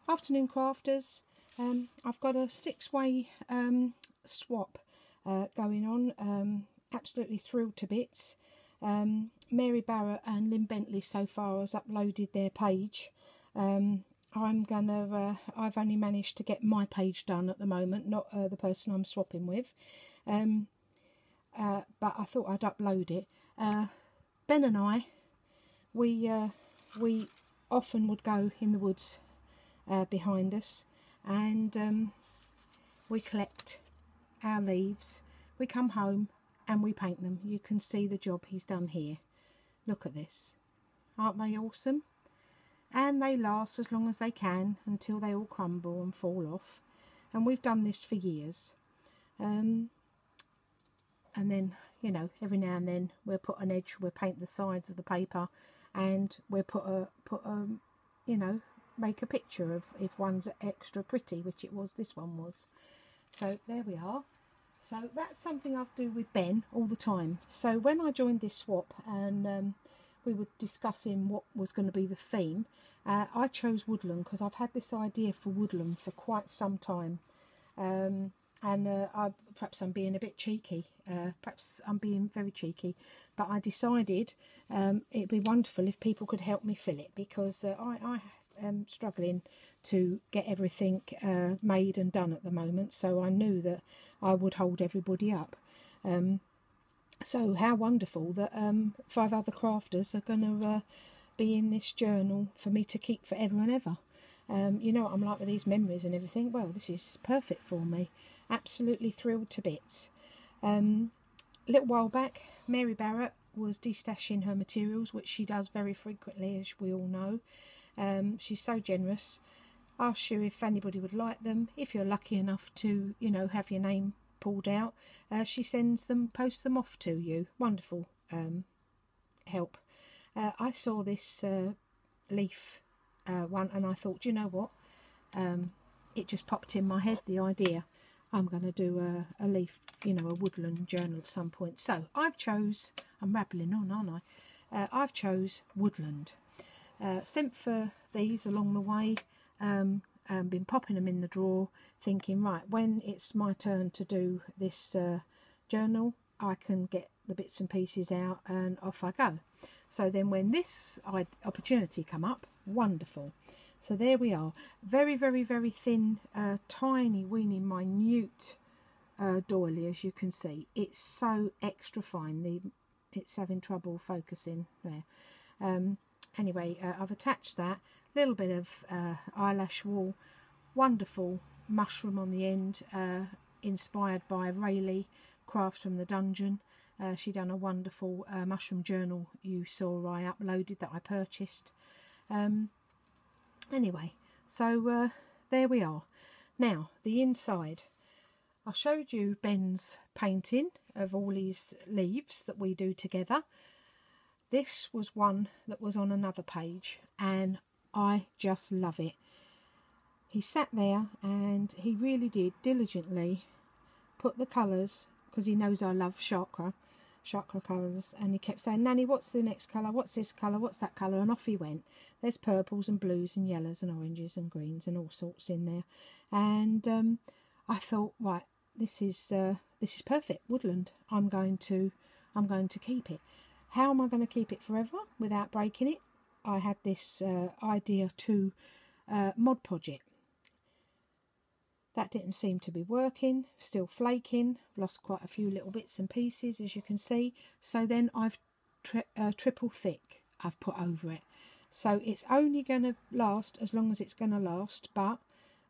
Afternoon crafters. I've got a 6-way swap going on. Absolutely thrilled to bits. Mary Barrett and Lynn Bentley so far has uploaded their page. I've only managed to get my page done at the moment, not the person I'm swapping with. But I thought I'd upload it. Ben and I, we often would go in the woods behind us, and we collect our leaves. We come home and we paint them. You can see the job he's done here. Look at this. Aren't they awesome? And they last as long as they can until they all crumble and fall off. And we've done this for years. And then, you know, every now and then we'll put an edge, we'll paint the sides of the paper, and we'll put a you know, make a picture of if one's extra pretty, which it was, this one was. So there we are. So that's something I do with Ben all the time. So when I joined this swap and we were discussing what was going to be the theme, I chose Woodland because I've had this idea for Woodland for quite some time. Perhaps I'm being a bit cheeky, perhaps I'm being very cheeky, but I decided it'd be wonderful if people could help me fill it, because I am struggling to get everything made and done at the moment, so I knew that I would hold everybody up. So how wonderful that 5 other crafters are going to be in this journal for me to keep forever and ever. You know what I'm like with these memories and everything. Well, this is perfect for me. Absolutely thrilled to bits. A little while back, Mary Barrett was destashing her materials, which she does very frequently, as we all know. She's so generous. Asked you if anybody would like them. If you're lucky enough to, you know, have your name pulled out, she sends them, posts them off to you. Wonderful help. I saw this leaf one, and I thought, you know what, it just popped in my head, the idea. I'm going to do a leaf, you know, a woodland journal at some point. So I'm rambling on, aren't I? I've chose Woodland. Sent for these along the way, been popping them in the drawer, thinking, right, when it's my turn to do this journal, I can get the bits and pieces out and off I go. So then when this opportunity come up, wonderful. So there we are. Very, very, very thin, tiny, weeny, minute doily, as you can see. It's so extra fine. It's having trouble focusing there. Anyway, I've attached that. Little bit of eyelash wool. Wonderful mushroom on the end, inspired by Rayleigh, Crafts from the Dungeon. She done a wonderful mushroom journal you saw I uploaded that I purchased. Anyway, so there we are. Now, the inside. I showed you Ben's painting of all these leaves that we do together. This was one that was on another page, and I just love it. He sat there and he really did diligently put the colours, because he knows I love chakra colours, and he kept saying, Nanny, what's the next colour, what's this colour, what's that colour, and off he went. There's purples and blues and yellows and oranges and greens and all sorts in there, and I thought, right, this is perfect. Woodland. I'm going to keep it. How am I going to keep it forever without breaking it? I had this idea to Mod Podge it. That didn't seem to be working, still flaking, lost quite a few little bits and pieces, as you can see. So then I've triple thick I've put over it. So it's only going to last as long as it's going to last, but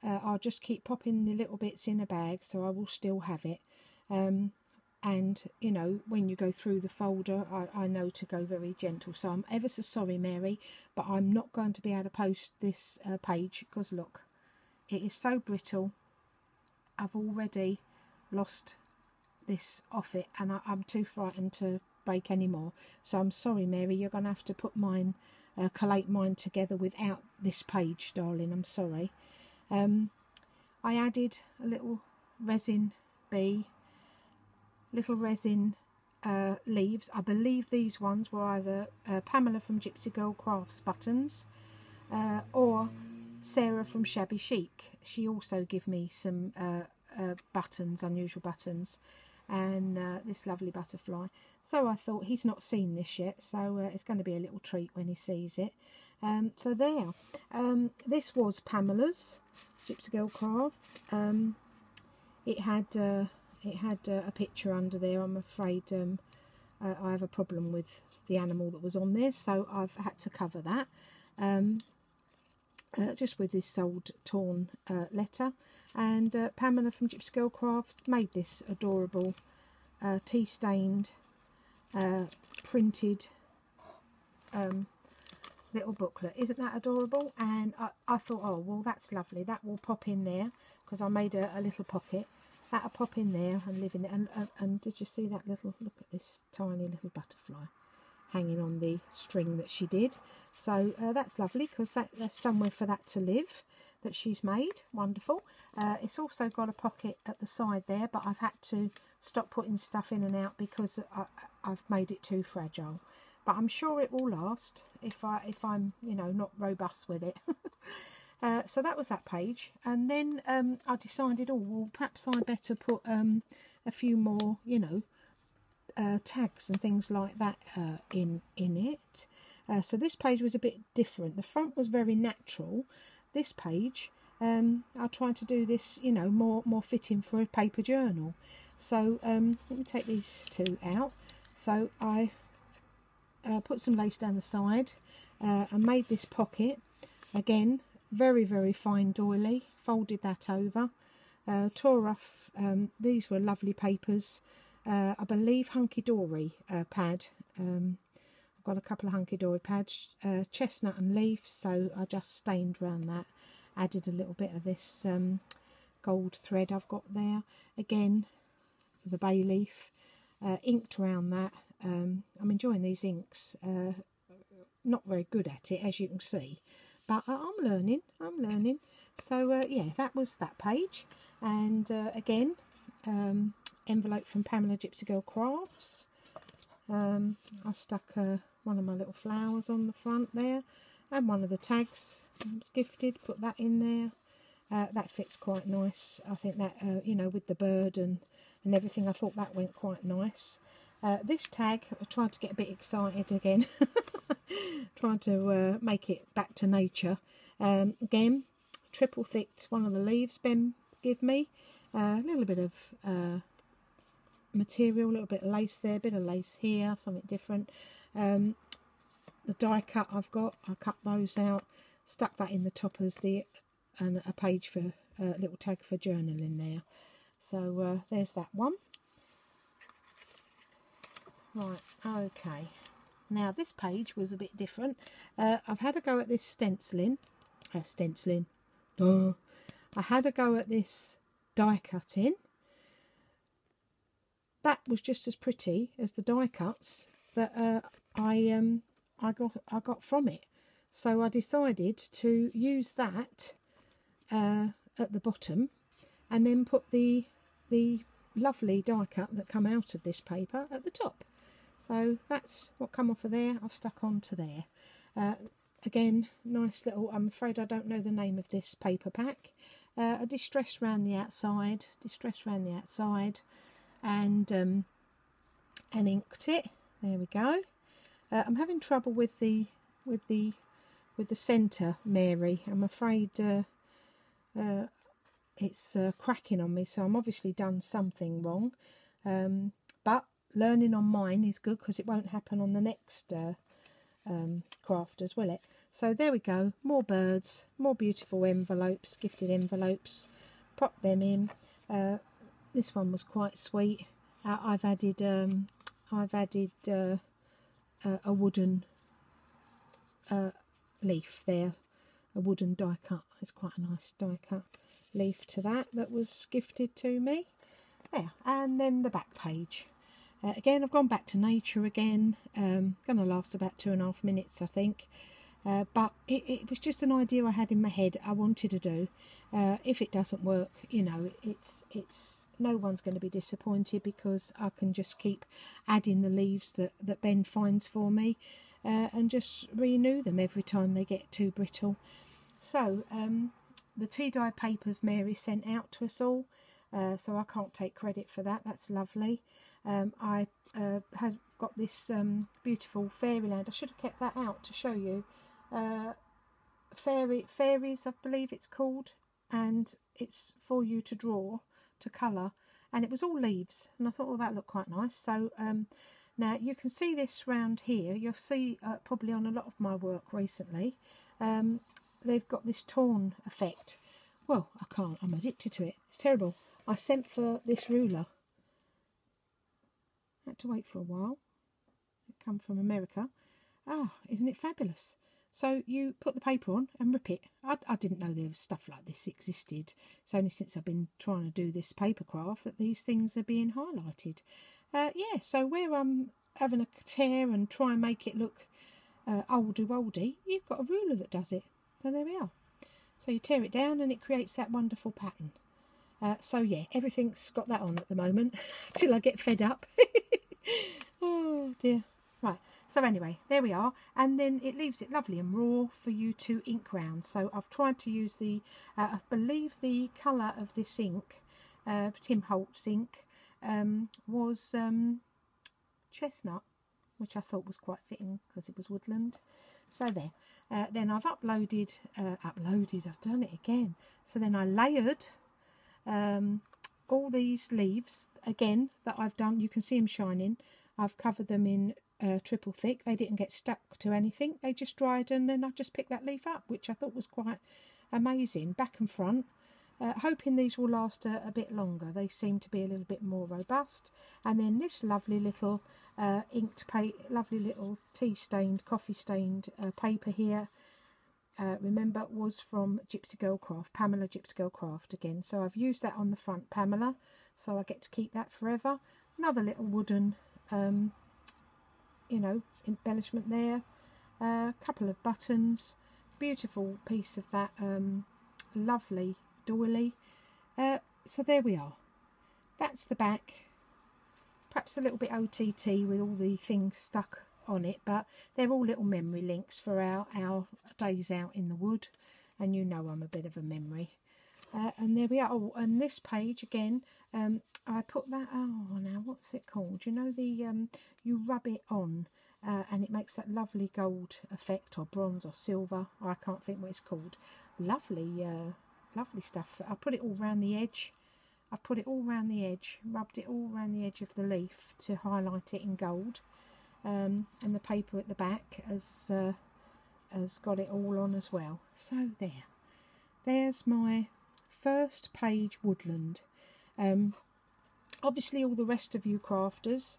I'll just keep popping the little bits in a bag, so I will still have it. And, you know, when you go through the folder, I know to go very gentle. So I'm ever so sorry, Mary, but I'm not going to be able to post this page, because look, it is so brittle. I've already lost this off it, and I'm too frightened to break any more. So I'm sorry, Mary, you're going to have to put mine, collate mine together without this page, darling. I'm sorry. I added a little resin bee, little resin leaves. I believe these ones were either Pamela from Gypsy Girl Crafts buttons or Sarah from Shabby Chic, she also gave me some buttons, unusual buttons, and this lovely butterfly. So I thought, he's not seen this yet, so it's going to be a little treat when he sees it. So there, this was Pamela's Gypsy Girl Craft. It had a picture under there. I'm afraid I have a problem with the animal that was on there, so I've had to cover that. Just with this old torn letter. And Pamela from Gypsy Girl Craft made this adorable tea stained printed little booklet. Isn't that adorable? And I thought, oh well, that's lovely, that will pop in there, because I made a little pocket. That'll pop in there and live in it. And did you see that little, look at this tiny little butterfly hanging on the string that she did. So that's lovely, because there's somewhere for that to live that she's made. Wonderful. It's also got a pocket at the side there, but I've had to stop putting stuff in and out because I've made it too fragile. But I'm sure it will last if I'm, you know, not robust with it. So that was that page. And then I decided, oh well, perhaps I better put a few more, you know, tags and things like that in it. So this page was a bit different. The front was very natural. This page, I tried to do this, you know, more fitting for a paper journal. So let me take these two out. So I put some lace down the side and made this pocket. Again, very, very fine doily. Folded that over. Tore off, these were lovely papers. I believe Hunky Dory pad. I've got a couple of Hunky Dory pads, chestnut and leaf, so I just stained around that. Added a little bit of this gold thread I've got there. Again, the bay leaf, inked around that. I'm enjoying these inks. Not very good at it, as you can see, but I'm learning. So yeah, that was that page. And again, envelope from Pamela Gypsy Girl Crafts. I stuck one of my little flowers on the front there, and one of the tags was gifted, put that in there. That fits quite nice. I think that, you know, with the bird and everything, I thought that went quite nice. This tag, I tried to get a bit excited again, trying to make it back to nature. Again, triple thicked one of the leaves Ben gave me. A little bit of material, a little bit of lace there, a bit of lace here, something different. The die cut I've got, I cut those out, stuck that in the top as and a page for a little tag for journaling there. So there's that one. Right, okay. Now this page was a bit different. I've had a go at this stenciling. I had a go at this die cutting. That was just as pretty as the die cuts that I got from it. So I decided to use that at the bottom, and then put the lovely die cut that come out of this paper at the top. So that's what come off of there. I've stuck onto there. Again, nice little. I'm afraid I don't know the name of this paper pack. A distress round the outside. And inked it. There we go. I'm having trouble with the centre Mary. I'm afraid it's cracking on me, so I'm obviously done something wrong. But learning on mine is good, because it won't happen on the next crafters, will it? So there we go. More birds, more beautiful envelopes, gifted envelopes. Pop them in. This one was quite sweet. I've added a wooden leaf there, a wooden die cut. It's quite a nice die cut leaf to that was gifted to me. There, and then the back page. Again, I've gone back to nature again. Going to last about 2.5 minutes, I think. But it was just an idea I had in my head I wanted to do. If it doesn't work, you know, it's no one's going to be disappointed, because I can just keep adding the leaves that Ben finds for me, and just renew them every time they get too brittle. So the tea dye papers Mary sent out to us all, so I can't take credit for that. That's lovely. I had got this beautiful Fairyland. I should have kept that out to show you. Fairies, I believe it's called, and it's for you to draw, to colour, and it was all leaves, and I thought, oh, that looked quite nice. So now you can see this round here. You'll see probably on a lot of my work recently, they've got this torn effect. Well, I can't, I'm addicted to it. It's terrible. I sent for this ruler. I had to wait for a while. It come from America. Ah, isn't it fabulous? So you put the paper on and rip it. I didn't know there was stuff like this existed. It's only since I've been trying to do this paper craft that these things are being highlighted. Yeah, so where I'm having a tear and try and make it look oldie, you've got a ruler that does it. So there we are. So you tear it down and it creates that wonderful pattern. So yeah, everything's got that on at the moment till I get fed up. Oh dear. Right, so anyway, there we are, and then it leaves it lovely and raw for you to ink round. So I've tried to use the, I believe the colour of this ink, Tim Holtz ink, was chestnut, which I thought was quite fitting because it was woodland. So there. Then I've uploaded, I've done it again. So then I layered all these leaves again that I've done. You can see them shining. I've covered them in triple thick. They didn't get stuck to anything. They just dried, and then I just picked that leaf up, which I thought was quite amazing, back and front. Hoping these will last a bit longer. They seem to be a little bit more robust. And then this lovely little inked paper, lovely little tea stained, coffee stained paper here. Remember, it was from Gypsy Girl Craft, Pamela Gypsy Girl Craft again. So I've used that on the front, Pamela, so I get to keep that forever. Another little wooden you know, embellishment there, a couple of buttons, beautiful piece of that lovely doily. So there we are. That's the back. Perhaps a little bit OTT with all the things stuck on it, but they're all little memory links for our days out in the wood, and you know I'm a bit of a memory. And there we are. Oh, and this page again, I put that, oh now what's it called, you know, the you rub it on and it makes that lovely gold effect, or bronze or silver, I can't think what it's called. Lovely lovely stuff. I put it all around the edge. I put it all around the edge, rubbed it all around the edge of the leaf to highlight it in gold, and the paper at the back has got it all on as well. So there's my first page woodland. Obviously all the rest of you crafters,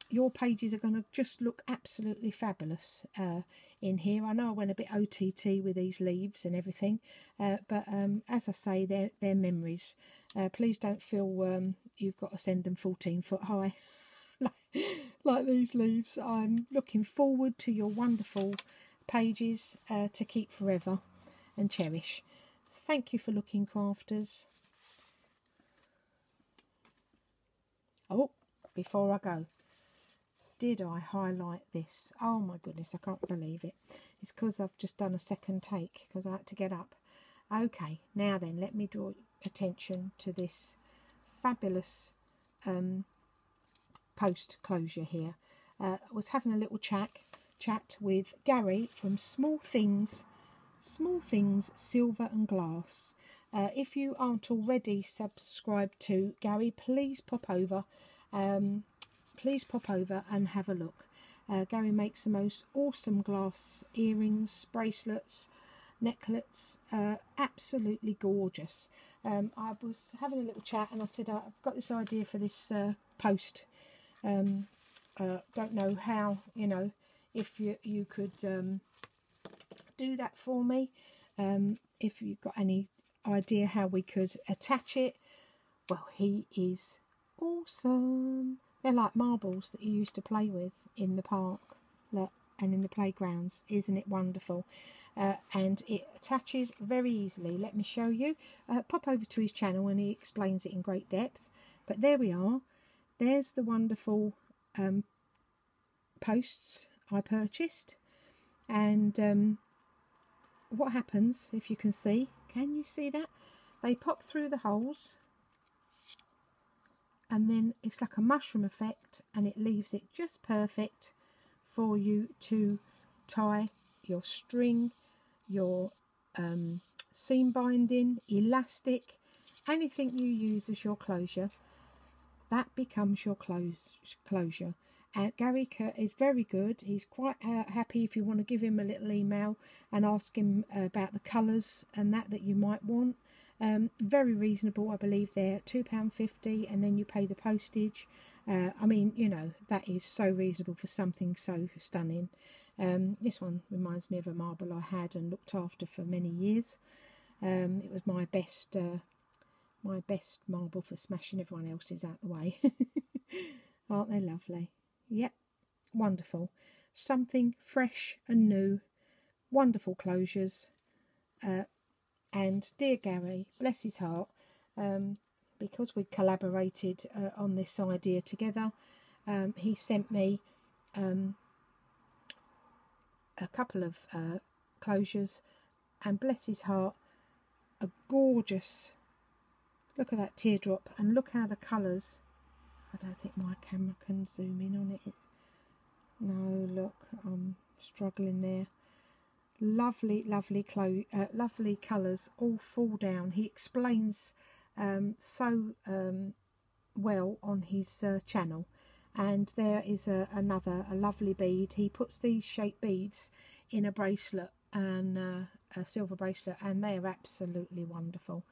your pages are going to just look absolutely fabulous in here. I know I went a bit OTT with these leaves and everything, but as I say, they're memories. Please don't feel you've got to send them 14 foot high like these leaves. I'm looking forward to your wonderful pages to keep forever and cherish. Thank you for looking, crafters. Oh, before I go, did I highlight this? Oh my goodness, I can't believe it. It's because I've just done a second take because I had to get up. Okay, now then, let me draw attention to this fabulous post closure here. I was having a little chat with Gary from Small Things Silver and Glass. If you aren't already subscribed to Gary, please pop over and have a look. Gary makes the most awesome glass earrings, bracelets, necklets, absolutely gorgeous. I was having a little chat and I said, I've got this idea for this post. Don't know how, you know, if you could do that for me. If you've got any idea how we could attach it, well, he is awesome. They're like marbles that you used to play with in the park and in the playgrounds. Isn't it wonderful? And it attaches very easily. Let me show you. Pop over to his channel and he explains it in great depth. But there we are. There's the wonderful posts I purchased, and what happens, if you can see, can you see that? They pop through the holes, and then it's like a mushroom effect, and it leaves it just perfect for you to tie your string, your seam binding, elastic, anything you use as your closure. That becomes your closure. And Gary Kurt is very good. He's quite happy if you want to give him a little email and ask him about the colours and that you might want. Very reasonable, I believe they're £2.50, and then you pay the postage. I mean, you know, that is so reasonable for something so stunning. This one reminds me of a marble I had and looked after for many years. It was my best marble for smashing everyone else's out the way. Aren't they lovely? Yep, wonderful. Something fresh and new. Wonderful closures. And dear Gary, bless his heart, because we collaborated on this idea together, he sent me a couple of closures, and bless his heart, a gorgeous, look at that teardrop, and look how the colours, I don't think my camera can zoom in on it. No, look, I'm struggling there. Lovely, lovely lovely colours, all fall down. He explains so well on his channel. And there is a lovely bead. He puts these shaped beads in a bracelet, and a silver bracelet, and they are absolutely wonderful.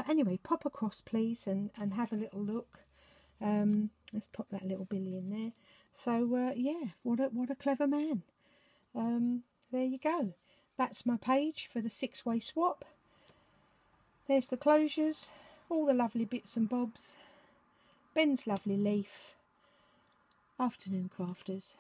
Anyway, pop across please and have a little look. Let's pop that little Billy in there. So yeah, what a clever man. There you go. That's my page for the 6-way swap. There's the closures, all the lovely bits and bobs. Ben's lovely leaf. Afternoon crafters.